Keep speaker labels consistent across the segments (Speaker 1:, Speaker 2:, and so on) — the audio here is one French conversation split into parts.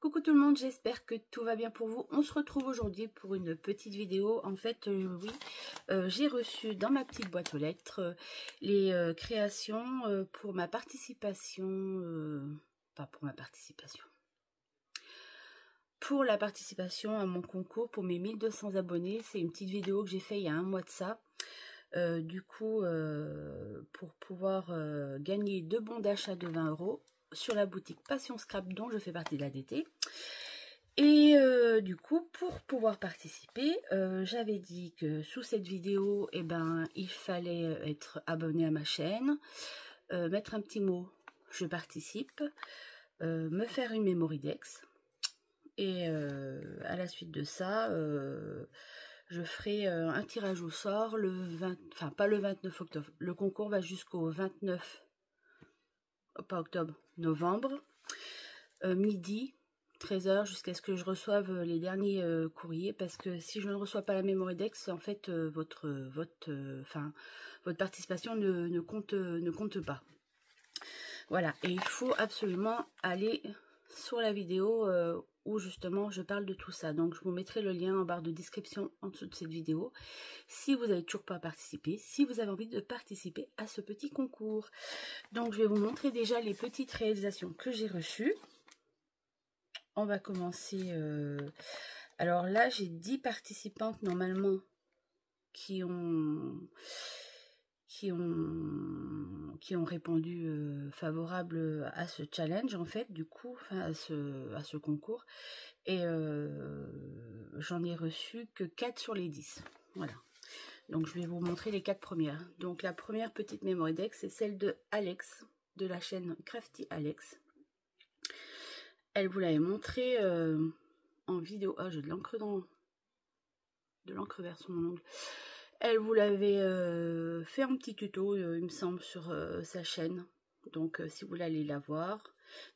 Speaker 1: Coucou tout le monde, j'espère que tout va bien pour vous. On se retrouve aujourd'hui pour une petite vidéo. En fait, j'ai reçu dans ma petite boîte aux lettres les créations pour ma participation, pas pour ma participation, pour la participation à mon concours pour mes 1200 abonnés. C'est une petite vidéo que j'ai fait il y a un mois de ça. Pour pouvoir gagner 2 bons d'achat de 20 € sur la boutique Passion Scrap dont je fais partie de l'ADT. Et du coup, pour pouvoir participer, j'avais dit que sous cette vidéo, il fallait être abonné à ma chaîne, mettre un petit mot « Je participe », me faire une Mémoridex. Et à la suite de ça, je ferai un tirage au sort le 20, enfin pas le 29 octobre. Le concours va jusqu'au 29, pas octobre, novembre, midi, 13 h, jusqu'à ce que je reçoive les derniers courriers. Parce que si je ne reçois pas la Mémoridex, en fait, votre participation ne compte pas. Voilà, et il faut absolument aller sur la vidéo où justement je parle de tout ça. Donc je vous mettrai le lien en barre de description en dessous de cette vidéo si vous n'avez toujours pas participé, si vous avez envie de participer à ce petit concours. Donc je vais vous montrer déjà les petites réalisations que j'ai reçues. On va commencer. Alors là, j'ai 10 participantes normalement qui ont répondu favorable à ce challenge, en fait, du coup, à ce concours. Et j'en ai reçu que 4 sur les 10. Voilà. Donc, je vais vous montrer les 4 premières. Donc, la première petite Mémoridex, c'est celle de Alex, de la chaîne Crafty Alex. Elle vous l'avait montré en vidéo. Ah, j'ai de l'encre vers son ongle. Elle vous l'avait fait un petit tuto, il me semble, sur sa chaîne. Donc, si vous voulez aller la voir.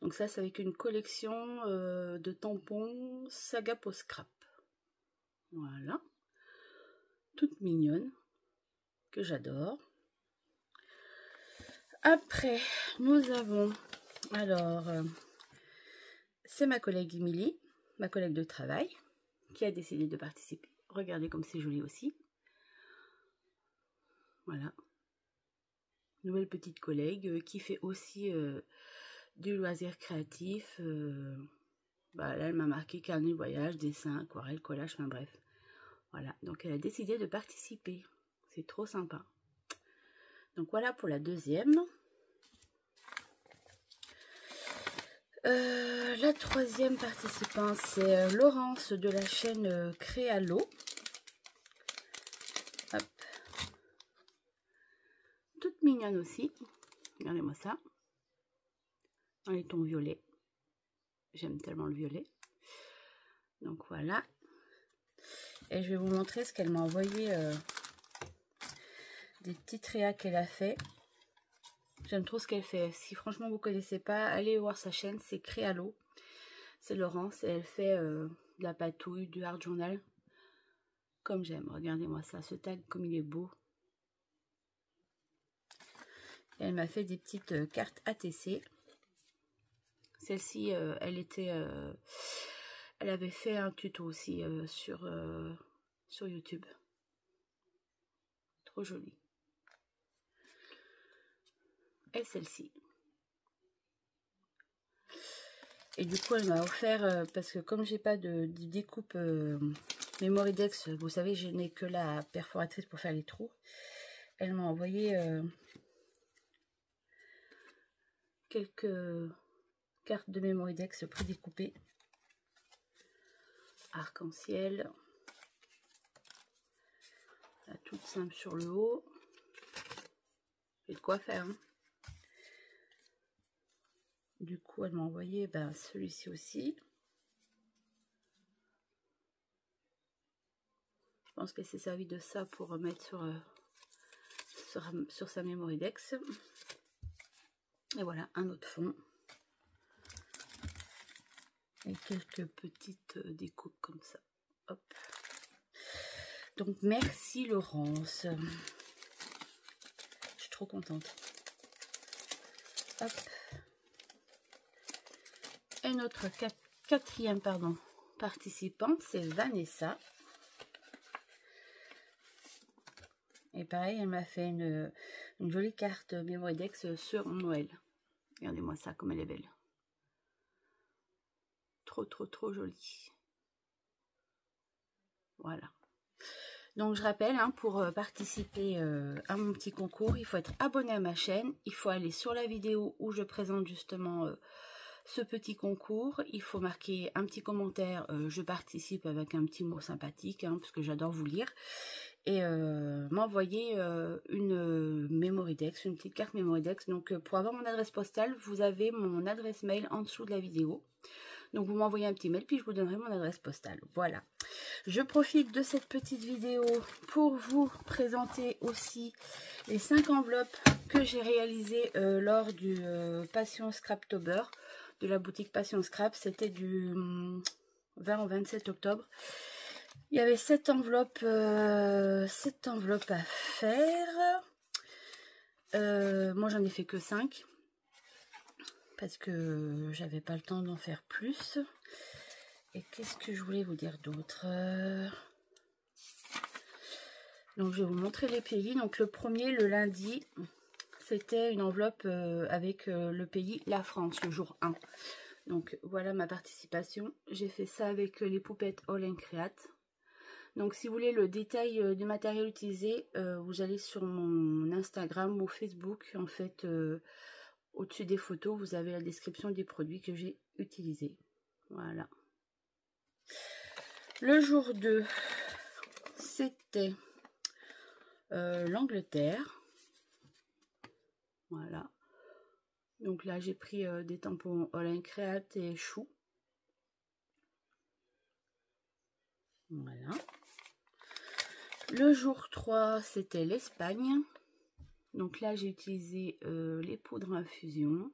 Speaker 1: Donc, ça, c'est avec une collection de tampons Saga Post Scrap. Voilà. Toute mignonne. Que j'adore. Après, nous avons... Alors, c'est ma collègue Émilie, ma collègue de travail, qui a décidé de participer. Regardez comme c'est joli aussi. Voilà. Nouvelle petite collègue qui fait aussi du loisir créatif. Là, elle m'a marqué carnet de voyage, dessin, aquarelle, collage, enfin bref. Voilà, donc elle a décidé de participer. C'est trop sympa. Donc voilà pour la deuxième. La troisième participante, c'est Laurence de la chaîne Créalo. Hop. Toute mignonne aussi. Regardez-moi ça. Dans les tons violets. J'aime tellement le violet. Donc voilà. Et je vais vous montrer ce qu'elle m'a envoyé. Des petites réas qu'elle a fait. J'aime trop ce qu'elle fait. Si franchement vous ne connaissez pas, allez voir sa chaîne. C'est Créalo. C'est Laurence. Et elle fait de la patouille, du art journal. Comme j'aime. Regardez-moi ça. Ce tag comme il est beau. Et elle m'a fait des petites cartes ATC. Celle-ci, elle avait fait un tuto aussi sur YouTube. Trop jolie. Et celle-ci. Et du coup, elle m'a offert, parce que comme j'ai pas de découpe Mémoridex, vous savez, je n'ai que la perforatrice pour faire les trous. Elle m'a envoyé quelques cartes de Mémoridex prédécoupées. Arc-en-ciel. Toute simple sur le haut. J'ai de quoi faire. Hein. Du coup, elle m'a envoyé celui-ci aussi. Je pense qu'elle s'est servie de ça pour mettre sur sa Mémoridex. Et voilà, un autre fond. Et quelques petites découpes comme ça. Hop. Donc, merci Laurence. Je suis trop contente. Hop. Et notre quatrième participante, c'est Vanessa. Et pareil, elle m'a fait une jolie carte Memorydex sur Noël. Regardez-moi ça, comme elle est belle. Trop, trop, trop jolie. Voilà. Donc, je rappelle, hein, pour participer à mon petit concours, il faut être abonné à ma chaîne. Il faut aller sur la vidéo où je présente justement ce petit concours. Il faut marquer un petit commentaire. Je participe avec un petit mot sympathique, hein, parce que j'adore vous lire. Et m'envoyer une Memorydex, une petite carte Memorydex. Donc, pour avoir mon adresse postale, vous avez mon adresse mail en dessous de la vidéo. Donc, vous m'envoyez un petit mail, puis je vous donnerai mon adresse postale. Voilà. Je profite de cette petite vidéo pour vous présenter aussi les 5 enveloppes que j'ai réalisées lors du Passion Scraptober de la boutique Passion Scrap. C'était du 20 au 27 octobre. Il y avait 7 enveloppes à faire. Moi, j'en ai fait que 5. Parce que j'avais pas le temps d'en faire plus. Et qu'est-ce que je voulais vous dire d'autre? Donc, je vais vous montrer les pays. Donc, le premier, le lundi, c'était une enveloppe avec le pays la France, le jour 1. Donc, voilà ma participation. J'ai fait ça avec les poupettes All & Create. Donc, si vous voulez le détail du matériel utilisé, vous allez sur mon Instagram ou Facebook. En fait, au-dessus des photos, vous avez la description des produits que j'ai utilisés. Voilà. Le jour 2, c'était l'Angleterre. Voilà. Donc là, j'ai pris des tampons All & Create et chou. Voilà. Le jour 3, c'était l'Espagne. Donc là, j'ai utilisé les poudres infusion.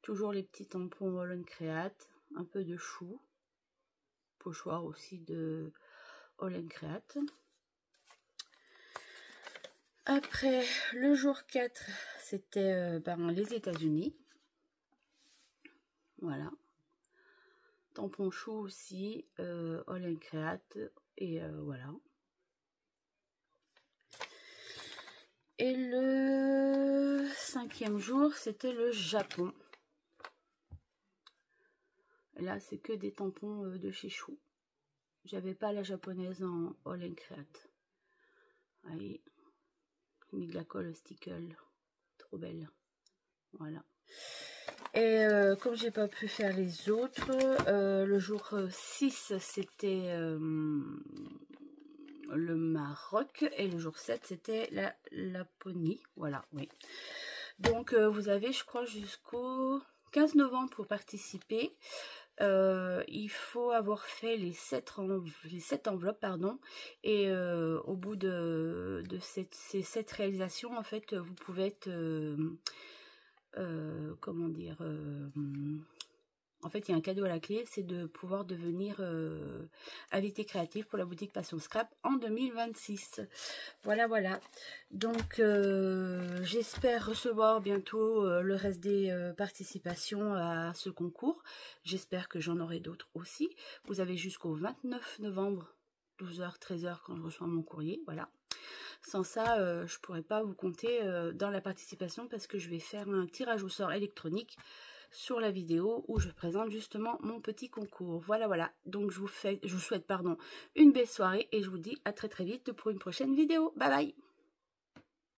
Speaker 1: Toujours les petits tampons All & Create. Un peu de chou. Pochoir aussi de All & Create. Après, le jour 4, c'était les États-Unis. Voilà. Tampon chou aussi, All & Create. Et voilà. Et le 5e jour, c'était le Japon. Là, c'est que des tampons de chez Chou. J'avais pas la japonaise en All & Create. Allez, mis de la colle stickle. Trop belle. Voilà. Et comme j'ai pas pu faire les autres, le jour 6, c'était le Maroc. Et le jour 7, c'était la Laponie. Voilà, oui. Donc, vous avez, je crois, jusqu'au 15 novembre pour participer. Il faut avoir fait les 7 enveloppes, pardon, et au bout de ces 7 réalisations, en fait, vous pouvez être, comment dire, en fait, il y a un cadeau à la clé, c'est de pouvoir devenir invité créatif pour la boutique Passion Scrap en 2026. Voilà, voilà. Donc, j'espère recevoir bientôt le reste des participations à ce concours. J'espère que j'en aurai d'autres aussi. Vous avez jusqu'au 29 novembre, 12h, 13h, quand je reçois mon courrier. Voilà. Sans ça, je ne pourrais pas vous compter dans la participation parce que je vais faire un tirage au sort électronique sur la vidéo où je présente justement mon petit concours. Voilà, voilà. Donc, je vous souhaite une belle soirée et je vous dis à très très vite pour une prochaine vidéo. Bye bye!